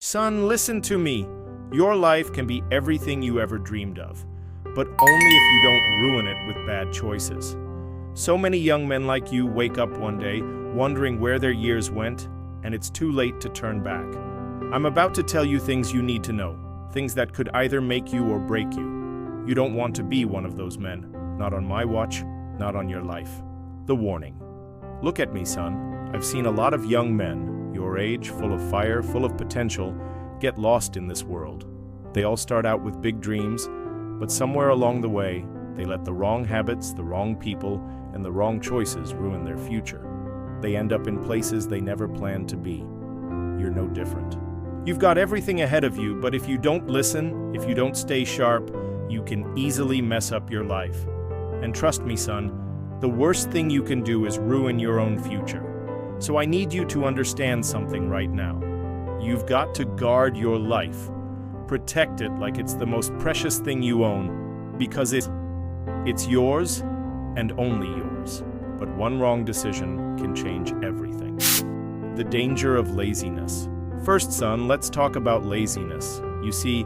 Son, listen to me. Your life can be everything you ever dreamed of, but only if you don't ruin it with bad choices. So many young men like you wake up one day wondering where their years went, and it's too late to turn back. I'm about to tell you things you need to know, things that could either make you or break you. You don't want to be one of those men. Not on my watch, not on your life. The warning. Look at me, son. I've seen a lot of young men, your age, full of fire, full of potential, get lost in this world. They all start out with big dreams, but somewhere along the way, they let the wrong habits, the wrong people, and the wrong choices ruin their future. They end up in places they never planned to be. You're no different. You've got everything ahead of you, but if you don't listen, if you don't stay sharp, you can easily mess up your life. And trust me, son, the worst thing you can do is ruin your own future. So I need you to understand something right now. You've got to guard your life. Protect it like it's the most precious thing you own, because it's yours and only yours. But one wrong decision can change everything. The danger of laziness. First, son, let's talk about laziness. You see,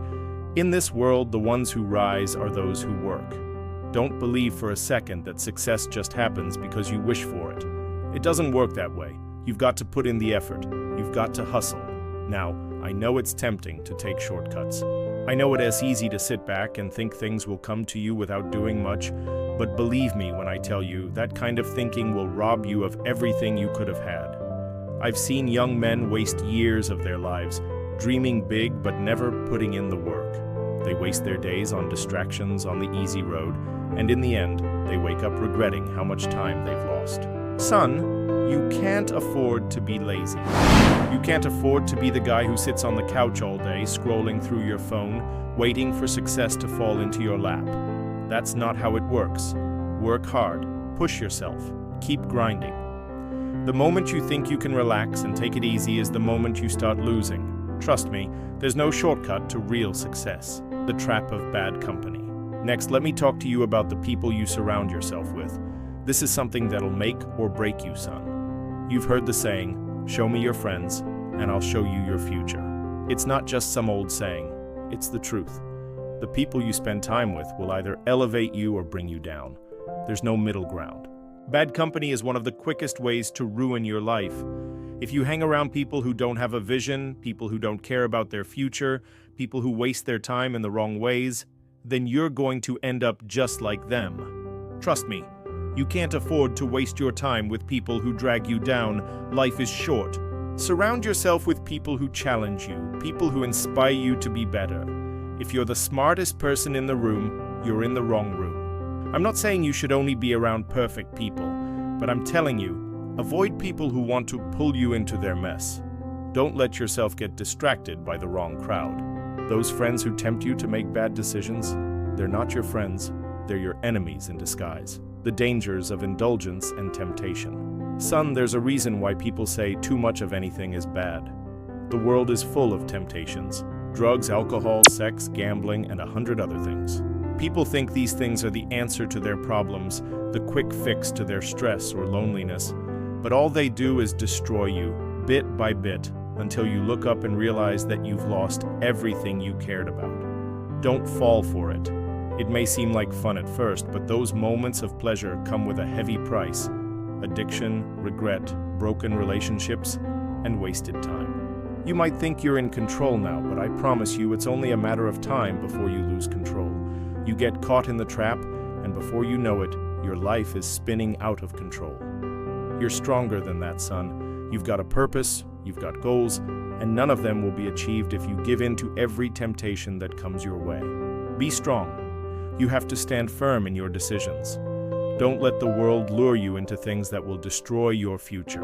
in this world, the ones who rise are those who work. Don't believe for a second that success just happens because you wish for it. It doesn't work that way. You've got to put in the effort. You've got to hustle. Now, I know it's tempting to take shortcuts. I know it is easy to sit back and think things will come to you without doing much, but believe me when I tell you, that kind of thinking will rob you of everything you could have had. I've seen young men waste years of their lives, dreaming big but never putting in the work. They waste their days on distractions on the easy road, and in the end, they wake up regretting how much time they've lost. Son, you can't afford to be lazy. You can't afford to be the guy who sits on the couch all day, scrolling through your phone, waiting for success to fall into your lap. That's not how it works. Work hard, push yourself, keep grinding. The moment you think you can relax and take it easy is the moment you start losing. Trust me, there's no shortcut to real success. The trap of bad company. Next, let me talk to you about the people you surround yourself with. This is something that'll make or break you, son. You've heard the saying, show me your friends, and I'll show you your future. It's not just some old saying, it's the truth. The people you spend time with will either elevate you or bring you down. There's no middle ground. Bad company is one of the quickest ways to ruin your life. If you hang around people who don't have a vision, people who don't care about their future, people who waste their time in the wrong ways, then you're going to end up just like them. Trust me, you can't afford to waste your time with people who drag you down. Life is short. Surround yourself with people who challenge you, people who inspire you to be better. If you're the smartest person in the room, you're in the wrong room. I'm not saying you should only be around perfect people, but I'm telling you, avoid people who want to pull you into their mess. Don't let yourself get distracted by the wrong crowd. Those friends who tempt you to make bad decisions, they're not your friends, they're your enemies in disguise. The dangers of indulgence and temptation. Son, there's a reason why people say too much of anything is bad. The world is full of temptations. Drugs, alcohol, sex, gambling, and 100 other things. People think these things are the answer to their problems, the quick fix to their stress or loneliness, but all they do is destroy you, bit by bit, until you look up and realize that you've lost everything you cared about. Don't fall for it. It may seem like fun at first, but those moments of pleasure come with a heavy price. Addiction, regret, broken relationships, and wasted time. You might think you're in control now, but I promise you it's only a matter of time before you lose control. You get caught in the trap, and before you know it, your life is spinning out of control. You're stronger than that, son. You've got a purpose, you've got goals, and none of them will be achieved if you give in to every temptation that comes your way. Be strong. You have to stand firm in your decisions. Don't let the world lure you into things that will destroy your future.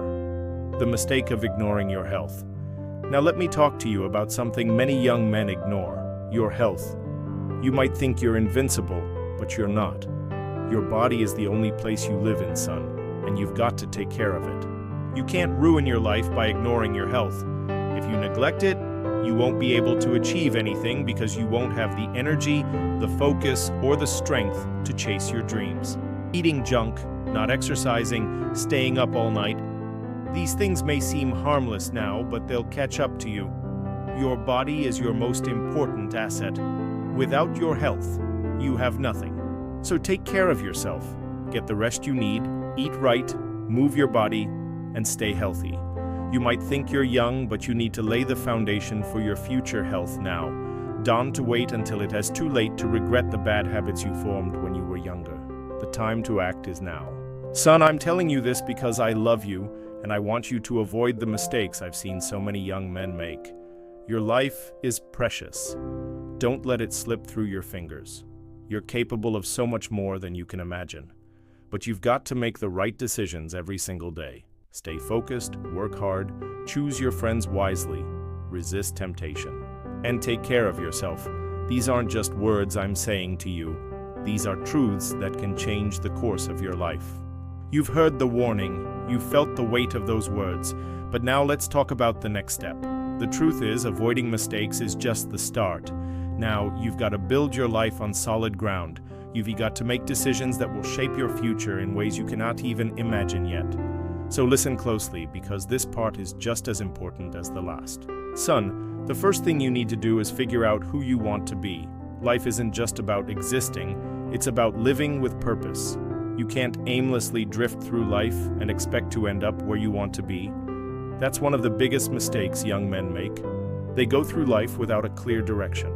The mistake of ignoring your health. Now let me talk to you about something many young men ignore, your health. You might think you're invincible, but you're not. Your body is the only place you live in, son, and you've got to take care of it. You can't ruin your life by ignoring your health. If you neglect it, you won't be able to achieve anything because you won't have the energy, the focus, or the strength to chase your dreams. Eating junk, not exercising, staying up all night, these things may seem harmless now, but they'll catch up to you. Your body is your most important asset. Without your health, you have nothing. So take care of yourself. Get the rest you need, eat right, move your body, and stay healthy. You might think you're young, but you need to lay the foundation for your future health now. Don't wait until it is too late to regret the bad habits you formed when you were younger. The time to act is now. Son, I'm telling you this because I love you, and I want you to avoid the mistakes I've seen so many young men make. Your life is precious. Don't let it slip through your fingers. You're capable of so much more than you can imagine. But you've got to make the right decisions every single day. Stay focused, work hard, choose your friends wisely, resist temptation, and take care of yourself. These aren't just words I'm saying to you. These are truths that can change the course of your life. You've heard the warning, you've felt the weight of those words, but now let's talk about the next step. The truth is, avoiding mistakes is just the start. Now, you've got to build your life on solid ground. You've got to make decisions that will shape your future in ways you cannot even imagine yet. So listen closely, because this part is just as important as the last. Son, the first thing you need to do is figure out who you want to be. Life isn't just about existing, it's about living with purpose. You can't aimlessly drift through life and expect to end up where you want to be. That's one of the biggest mistakes young men make. They go through life without a clear direction.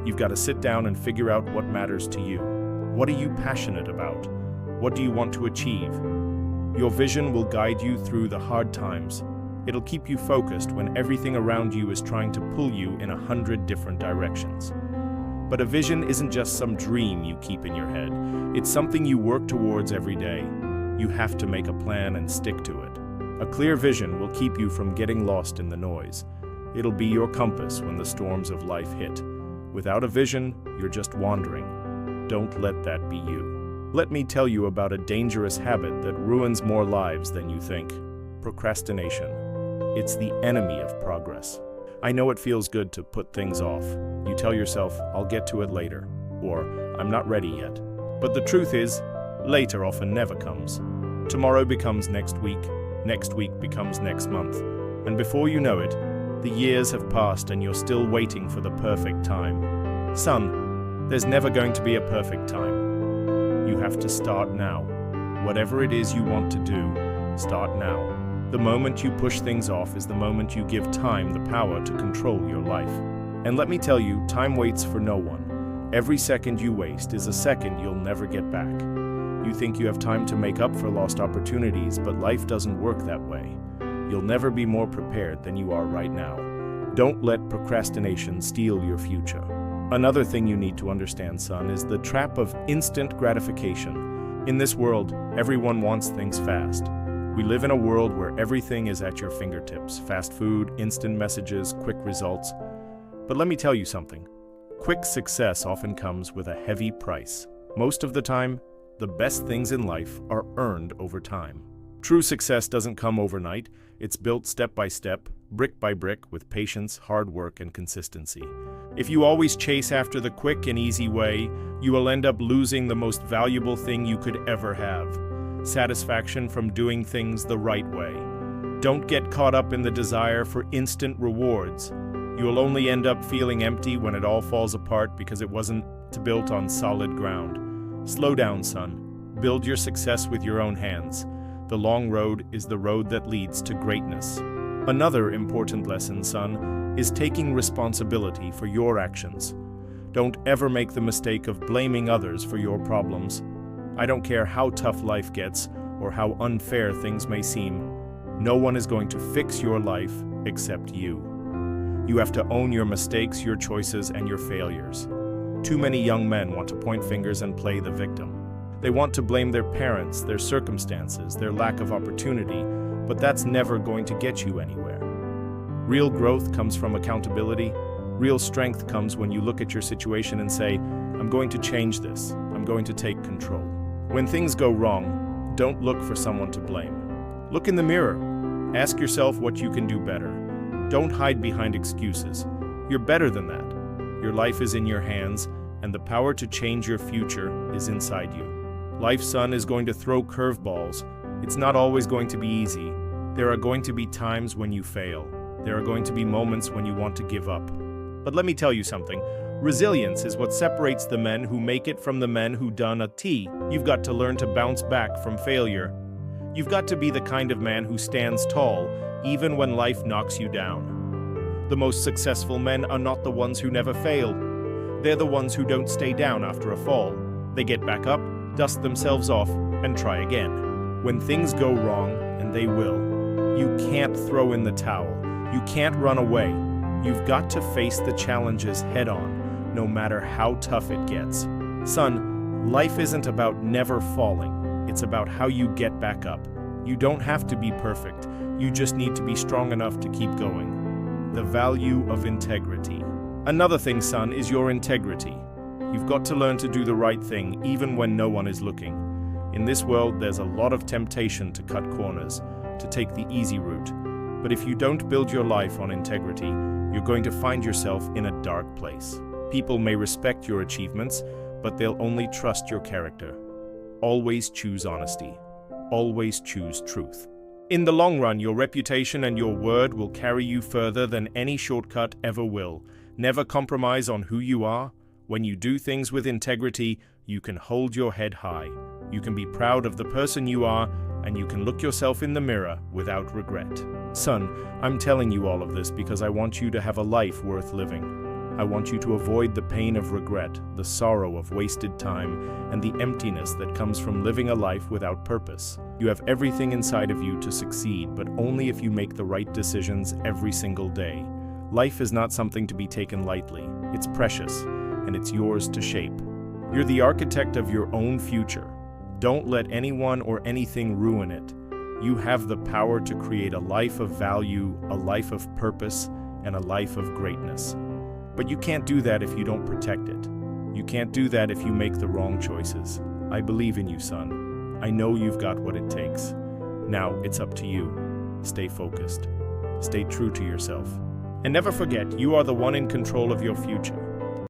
You've got to sit down and figure out what matters to you. What are you passionate about? What do you want to achieve? Your vision will guide you through the hard times. It'll keep you focused when everything around you is trying to pull you in 100 different directions. But a vision isn't just some dream you keep in your head. It's something you work towards every day. You have to make a plan and stick to it. A clear vision will keep you from getting lost in the noise. It'll be your compass when the storms of life hit. Without a vision, you're just wandering. Don't let that be you. Let me tell you about a dangerous habit that ruins more lives than you think. Procrastination. It's the enemy of progress. I know it feels good to put things off. You tell yourself, I'll get to it later, or I'm not ready yet. But the truth is, later often never comes. Tomorrow becomes next week becomes next month, and before you know it, the years have passed and you're still waiting for the perfect time. Son, there's never going to be a perfect time. You have to start now. Whatever it is you want to do, start now. The moment you push things off is the moment you give time the power to control your life. And let me tell you, time waits for no one. Every second you waste is a second you'll never get back. You think you have time to make up for lost opportunities, but life doesn't work that way. You'll never be more prepared than you are right now. Don't let procrastination steal your future. Another thing you need to understand, son, is the trap of instant gratification. In this world, everyone wants things fast. We live in a world where everything is at your fingertips. Fast food, instant messages, quick results. But let me tell you something. Quick success often comes with a heavy price. Most of the time, the best things in life are earned over time. True success doesn't come overnight. It's built step by step, brick by brick, with patience, hard work, and consistency. If you always chase after the quick and easy way, you will end up losing the most valuable thing you could ever have: satisfaction from doing things the right way. Don't get caught up in the desire for instant rewards. You will only end up feeling empty when it all falls apart because it wasn't built on solid ground. Slow down, son. Build your success with your own hands. The long road is the road that leads to greatness. Another important lesson, son, is taking responsibility for your actions. Don't ever make the mistake of blaming others for your problems. I don't care how tough life gets or how unfair things may seem. No one is going to fix your life except you. You have to own your mistakes, your choices, and your failures. Too many young men want to point fingers and play the victim. They want to blame their parents, their circumstances, their lack of opportunity, but that's never going to get you anywhere. Real growth comes from accountability. Real strength comes when you look at your situation and say, I'm going to change this. I'm going to take control. When things go wrong, don't look for someone to blame. Look in the mirror. Ask yourself what you can do better. Don't hide behind excuses. You're better than that. Your life is in your hands, and the power to change your future is inside you. Life, son, is going to throw curveballs. It's not always going to be easy. There are going to be times when you fail. There are going to be moments when you want to give up. But let me tell you something. Resilience is what separates the men who make it from the men who done a T. You've got to learn to bounce back from failure. You've got to be the kind of man who stands tall, even when life knocks you down. The most successful men are not the ones who never fail. They're the ones who don't stay down after a fall. They get back up, dust themselves off, and try again. When things go wrong, and they will, you can't throw in the towel. You can't run away. You've got to face the challenges head-on, no matter how tough it gets. Son, life isn't about never falling. It's about how you get back up. You don't have to be perfect. You just need to be strong enough to keep going. The value of integrity. Another thing, son, is your integrity. You've got to learn to do the right thing, even when no one is looking. In this world, there's a lot of temptation to cut corners, to take the easy route. But if you don't build your life on integrity, you're going to find yourself in a dark place. People may respect your achievements, but they'll only trust your character. Always choose honesty. Always choose truth. In the long run, your reputation and your word will carry you further than any shortcut ever will. Never compromise on who you are. When you do things with integrity, you can hold your head high. You can be proud of the person you are, and you can look yourself in the mirror without regret. Son, I'm telling you all of this because I want you to have a life worth living. I want you to avoid the pain of regret, the sorrow of wasted time, and the emptiness that comes from living a life without purpose. You have everything inside of you to succeed, but only if you make the right decisions every single day. Life is not something to be taken lightly. It's precious, and it's yours to shape. You're the architect of your own future. Don't let anyone or anything ruin it. You have the power to create a life of value, a life of purpose, and a life of greatness. But you can't do that if you don't protect it. You can't do that if you make the wrong choices. I believe in you, son. I know you've got what it takes. Now it's up to you. Stay focused. Stay true to yourself. And never forget, you are the one in control of your future.